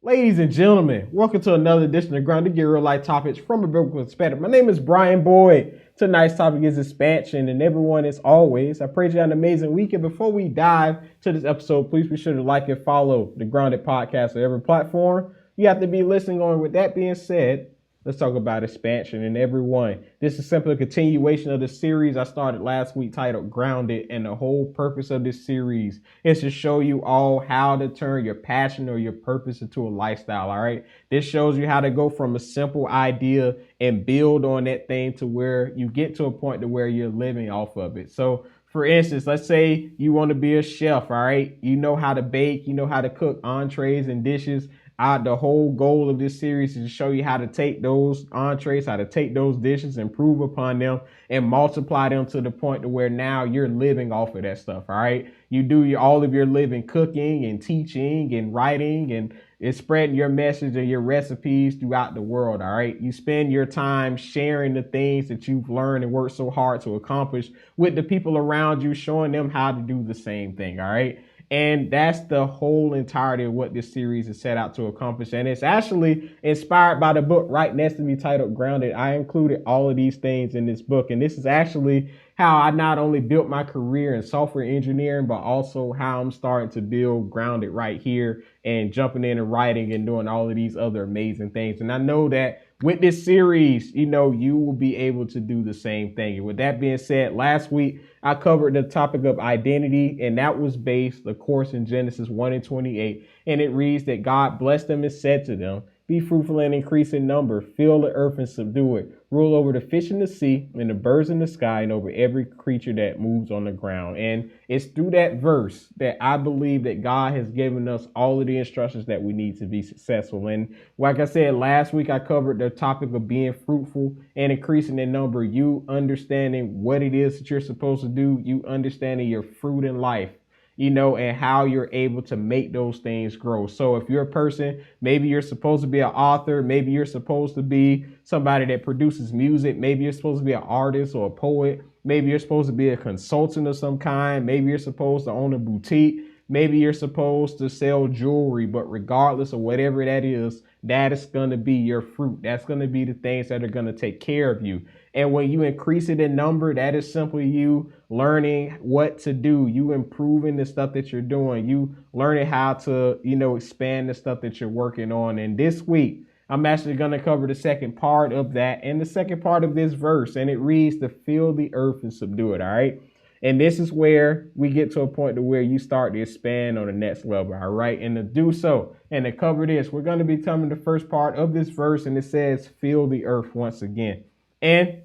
Ladies and gentlemen, welcome to another edition of Ground to Get Real Life Topics from a Biblical Perspective. My name is Brian Boyd. Tonight's topic is expansion, and everyone, as always, I pray you had an amazing week. And before we dive to this episode, please be sure to like and follow the Grounded Podcast on every platform you have to be listening on. With that being said, let's talk about expansion. And everyone, this is simply a continuation of the series I started last week titled Grounded. And the whole purpose of this series is to show you all how to turn your passion or your purpose into a lifestyle. All right. This shows you how to go from a simple idea and build on that thing to where you get to a point to where you're living off of it. So for instance, let's say you want to be a chef. All right. You know how to bake, you know how to cook entrees and dishes. The whole goal of this series is to show you how to take those entrees, how to take those dishes, improve upon them, and multiply them to the point to where now you're living off of that stuff. All right. You do all of your living cooking and teaching and writing and it's spreading your message and your recipes throughout the world. All right. You spend your time sharing the things that you've learned and worked so hard to accomplish with the people around you, showing them how to do the same thing. All right. And that's the whole entirety of what this series is set out to accomplish. And it's actually inspired by the book right next to me titled Grounded. I included all of these things in this book. And this is actually how I not only built my career in software engineering, but also how I'm starting to build Grounded right here and jumping in and writing and doing all of these other amazing things. And I know that with this series, you will be able to do the same thing. And with that being said, last week, I covered the topic of identity, and that was based, of course, in Genesis 1:28. And it reads that God blessed them and said to them, "Be fruitful and increase in number, fill the earth and subdue it, rule over the fish in the sea and the birds in the sky and over every creature that moves on the ground." And it's through that verse that I believe that God has given us all of the instructions that we need to be successful. And like I said, last week I covered the topic of being fruitful and increasing in number, you understanding what it is that you're supposed to do, you understanding your fruit in life, and how you're able to make those things grow. So if you're a person, maybe you're supposed to be an author, maybe you're supposed to be somebody that produces music, maybe you're supposed to be an artist or a poet, maybe you're supposed to be a consultant of some kind, maybe you're supposed to own a boutique, maybe you're supposed to sell jewelry, but regardless of whatever that is going to be your fruit. That's going to be the things that are going to take care of you. And when you increase it in number, that is simply you learning what to do, you improving the stuff that you're doing, you learning how to, expand the stuff that you're working on. And this week, I'm actually going to cover the second part of that and the second part of this verse. And it reads to fill the earth and subdue it. All right. And this is where we get to a point to where you start to expand on the next level. All right. And to do so and to cover this, we're going to be covering the first part of this verse. And it says, fill the earth once again. And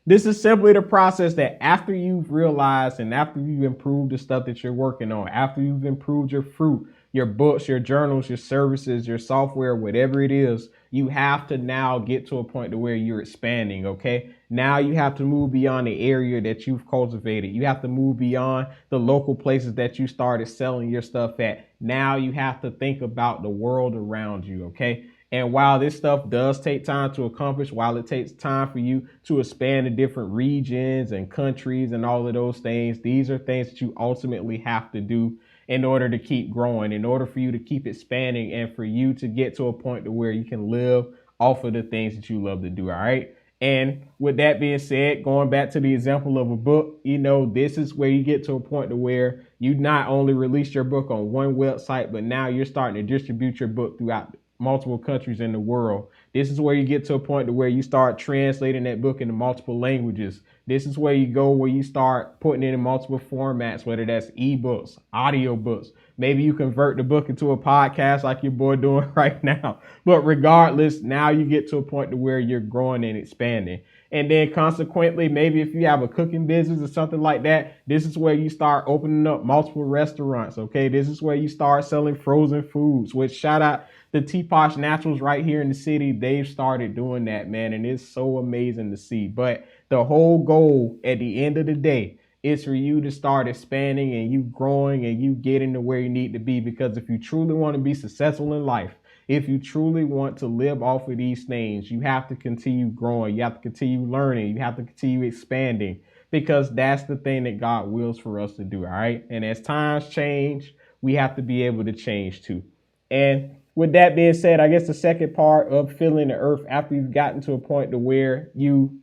this is simply the process that after you've realized and after you've improved the stuff that you're working on, after you've improved your fruit, your books, your journals, your services, your software, whatever it is, you have to now get to a point to where you're expanding. OK, now you have to move beyond the area that you've cultivated. You have to move beyond the local places that you started selling your stuff at. Now you have to think about the world around you. OK. And while this stuff does take time to accomplish, while it takes time for you to expand to different regions and countries and all of those things, these are things that you ultimately have to do in order to keep growing, in order for you to keep expanding and for you to get to a point to where you can live off of the things that you love to do. All right. And with that being said, going back to the example of a book, this is where you get to a point to where you not only release your book on one website, but now you're starting to distribute your book throughout multiple countries in the world. This is where you get to a point to where you start translating that book into multiple languages. This is where you go, where you start putting it in multiple formats, whether that's ebooks, audiobooks. Maybe you convert the book into a podcast like your boy doing right now. But regardless, now you get to a point to where you're growing and expanding. And then consequently, maybe if you have a cooking business or something like that, this is where you start opening up multiple restaurants. OK, this is where you start selling frozen foods, which shout out the Teapot Naturals right here in the city. They've started doing that, man. And it's so amazing to see. But the whole goal at the end of the day is for you to start expanding and you growing and you getting to where you need to be. Because if you truly want to be successful in life, if you truly want to live off of these things, you have to continue growing. You have to continue learning. You have to continue expanding, because that's the thing that God wills for us to do. All right. And as times change, we have to be able to change too. And with that being said, I guess the second part of feeling the earth after you've gotten to a point to where you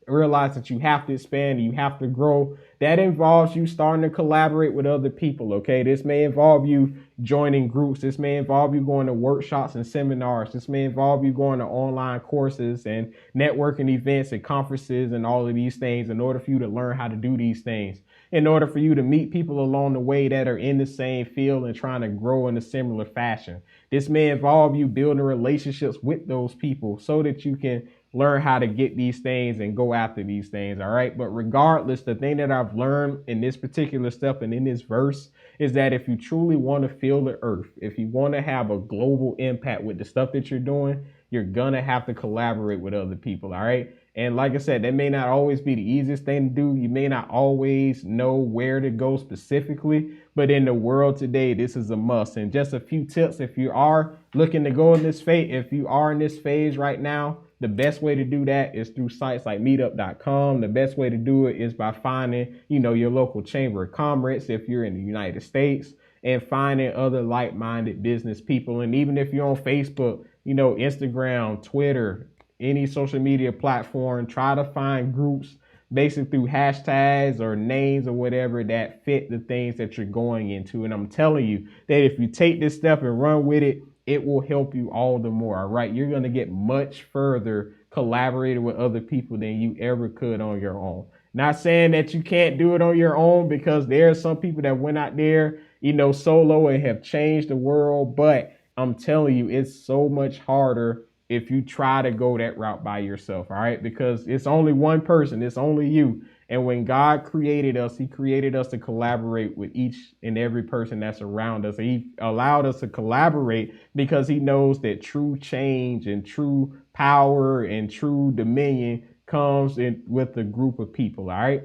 realize that you have to expand, you have to grow. That involves you starting to collaborate with other people. Okay. This may involve you joining groups. This may involve you going to workshops and seminars. This may involve you going to online courses and networking events and conferences and all of these things in order for you to learn how to do these things, in order for you to meet people along the way that are in the same field and trying to grow in a similar fashion. This may involve you building relationships with those people so that you can learn how to get these things and go after these things. All right. But regardless, the thing that I've learned in this particular step and in this verse is that if you truly want to feel the earth, if you want to have a global impact with the stuff that you're doing, you're going to have to collaborate with other people. All right. And like I said, that may not always be the easiest thing to do. You may not always know where to go specifically, but in the world today, this is a must. And just a few tips if you are looking to go in this phase, if you are in this phase right now, the best way to do that is through sites like meetup.com. The best way to do it is by finding, your local chamber of commerce if you're in the United States, and finding other like-minded business people. And even if you're on Facebook, Instagram, Twitter, any social media platform, try to find groups basically through hashtags or names or whatever that fit the things that you're going into. And I'm telling you that if you take this step and run with it, it will help you all the more. All right. You're going to get much further collaborating with other people than you ever could on your own. Not saying that you can't do it on your own, because there are some people that went out there, solo and have changed the world. But I'm telling you, it's so much harder if you try to go that route by yourself. All right. Because it's only one person. It's only you. And when God created us, he created us to collaborate with each and every person that's around us. He allowed us to collaborate because he knows that true change and true power and true dominion comes in with a group of people. All right.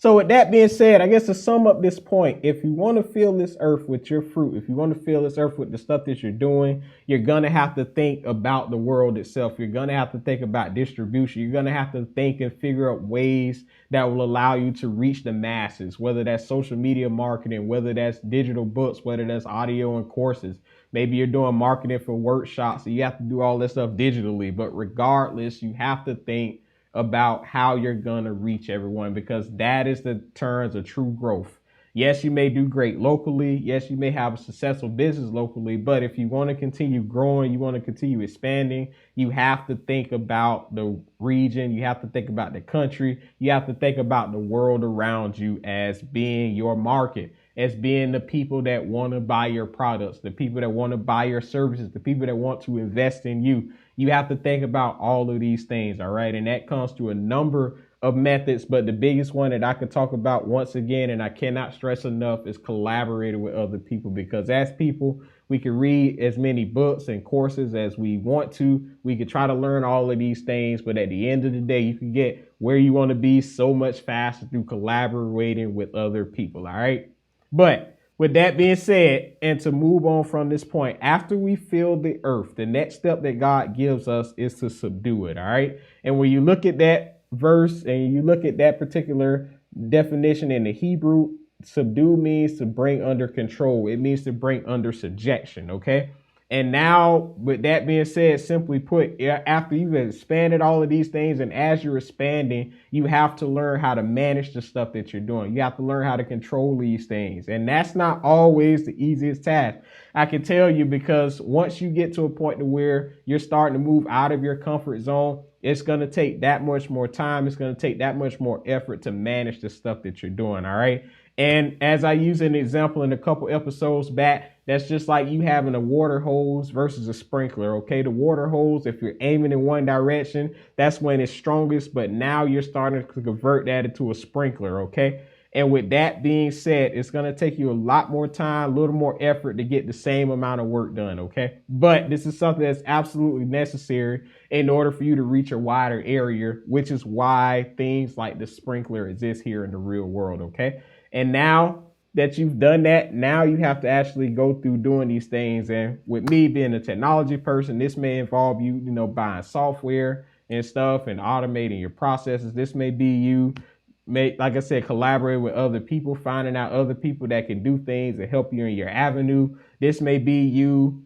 So with that being said, I guess to sum up this point, if you want to fill this earth with your fruit, if you want to fill this earth with the stuff that you're doing, you're going to have to think about the world itself. You're going to have to think about distribution. You're going to have to think and figure out ways that will allow you to reach the masses, whether that's social media marketing, whether that's digital books, whether that's audio and courses. Maybe you're doing marketing for workshops, so you have to do all this stuff digitally. But regardless, you have to think about how you're going to reach everyone, because that is the turns of true growth. Yes, you may do great locally. Yes, you may have a successful business locally. But if you want to continue growing, you want to continue expanding, you have to think about the region. You have to think about the country. You have to think about the world around you as being your market, as being the people that want to buy your products, the people that want to buy your services, the people that want to invest in you. You have to think about all of these things. All right. And that comes through a number of methods. But the biggest one that I could talk about once again, and I cannot stress enough, is collaborating with other people. Because as people, we can read as many books and courses as we want to. We could try to learn all of these things. But at the end of the day, you can get where you want to be so much faster through collaborating with other people. All right. But with that being said, and to move on from this point, after we fill the earth, the next step that God gives us is to subdue it. All right. And when you look at that verse and you look at that particular definition in the Hebrew, subdue means to bring under control. It means to bring under subjection. OK. And now, with that being said, simply put, after you've expanded all of these things, and as you're expanding, you have to learn how to manage the stuff that you're doing. You have to learn how to control these things. And that's not always the easiest task. I can tell you, because once you get to a point to where you're starting to move out of your comfort zone, it's going to take that much more time. It's going to take that much more effort to manage the stuff that you're doing. All right. And as I use an example in a couple episodes back, that's just like you having a water hose versus a sprinkler. OK, the water hose, if you're aiming in one direction, that's when it's strongest. But now you're starting to convert that into a sprinkler. OK, and with that being said, it's going to take you a lot more time, a little more effort to get the same amount of work done. OK, but this is something that's absolutely necessary in order for you to reach a wider area, which is why things like the sprinkler exist here in the real world. OK, and now that you've done that, now you have to actually go through doing these things. And with me being a technology person, this may involve you, buying software and stuff and automating your processes. This may be you, like I said, collaborate with other people, finding out other people that can do things and help you in your avenue. This may be you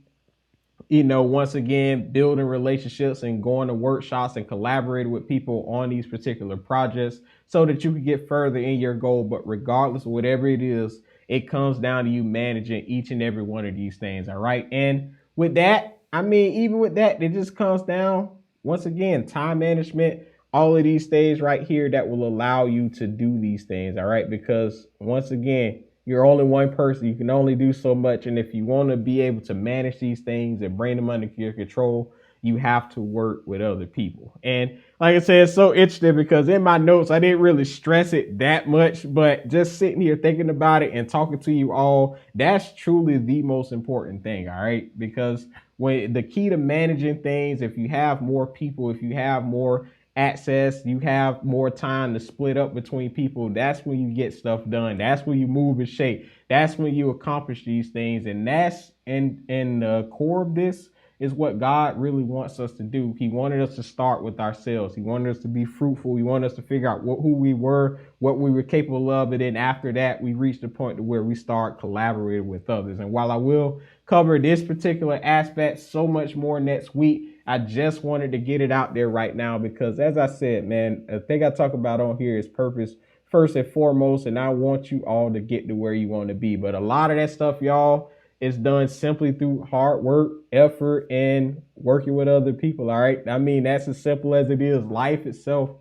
once again, building relationships and going to workshops and collaborating with people on these particular projects so that you can get further in your goal. But regardless of whatever it is, it comes down to you managing each and every one of these things. All right. And with that, even with that, it just comes down, once again, time management, all of these things right here that will allow you to do these things. All right. Because once again, you're only one person. You can only do so much. And if you want to be able to manage these things and bring them under your control, you have to work with other people. And like I said, it's so interesting because in my notes, I didn't really stress it that much, but just sitting here thinking about it and talking to you all, that's truly the most important thing. All right. Because when the key to managing things, if you have more people, if you have more access, you have more time to split up between people, that's when you get stuff done. That's when you move and shake. That's when you accomplish these things. And that's in the core of this is what God really wants us to do. He wanted us to start with ourselves. He wanted us to be fruitful. He wanted us to figure out who we were, what we were capable of. And then after that, we reached the point to where we start collaborating with others. And while I will cover this particular aspect so much more next week, I just wanted to get it out there right now because, as I said, man, the thing I talk about on here is purpose first and foremost, and I want you all to get to where you want to be. But a lot of that stuff, y'all, is done simply through hard work, effort, and working with other people, all right? That's as simple as it is. Life itself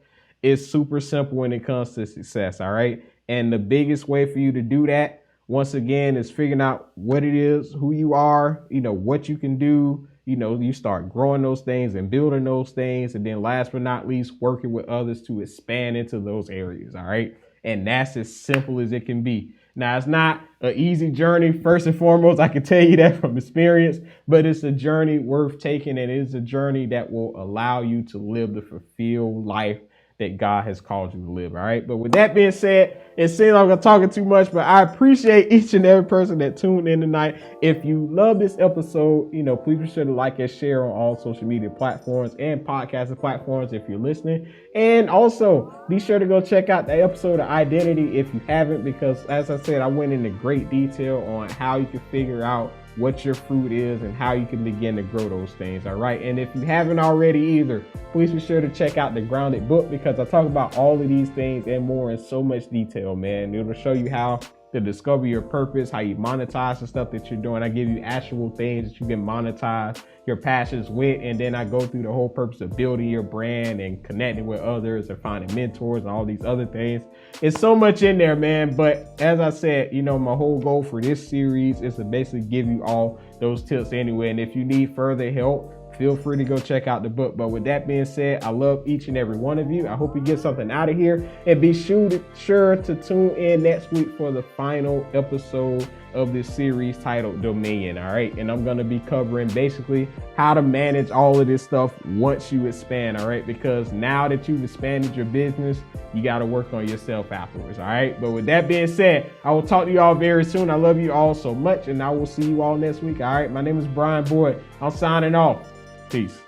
is super simple when it comes to success, all right? And the biggest way for you to do that, once again, is figuring out what it is, who you are, what you can do. You start growing those things and building those things. And then last but not least, working with others to expand into those areas. All right. And that's as simple as it can be. Now, it's not an easy journey. First and foremost, I can tell you that from experience, but it's a journey worth taking. And it is a journey that will allow you to live the fulfilled life that God has called you to live. All right. But with that being said, it seems like I'm talking too much, but I appreciate each and every person that tuned in tonight. If you love this episode, please be sure to like and share on all social media platforms and podcasting platforms if you're listening. And also be sure to go check out the episode of Identity if you haven't, because as I said, I went into great detail on how you can figure out what your fruit is and how you can begin to grow those things. All right. And if you haven't already either, please be sure to check out the Grounded book because I talk about all of these things and more in so much detail, man. It'll show you how to discover your purpose, how you monetize the stuff that you're doing. I give you actual things that you can monetize your passions with. And then I go through the whole purpose of building your brand and connecting with others and finding mentors and all these other things. It's so much in there, man. But as I said, my whole goal for this series is to basically give you all those tips anyway. And if you need further help, feel free to go check out the book. But with that being said, I love each and every one of you. I hope you get something out of here, and be sure to tune in next week for the final episode of this series titled Dominion. All right. And I'm going to be covering basically how to manage all of this stuff once you expand. All right. Because now that you've expanded your business, you got to work on yourself afterwards. All right. But with that being said, I will talk to you all very soon. I love you all so much, and I will see you all next week. All right. My name is Brian Boyd. I'm signing off. Peace.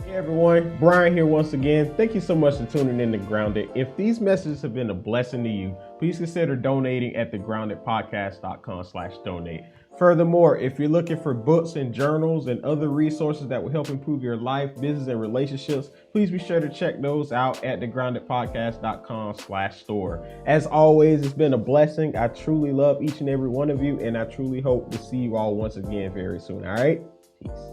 Hey everyone, Brian here once again. Thank you so much for tuning in to Grounded. If these messages have been a blessing to you, please consider donating at thegroundedpodcast.com/donate. Furthermore, if you're looking for books and journals and other resources that will help improve your life, business, and relationships, please be sure to check those out at thegroundedpodcast.com/store. As always, it's been a blessing. I truly love each and every one of you, and I truly hope to see you all once again very soon. All right? Peace.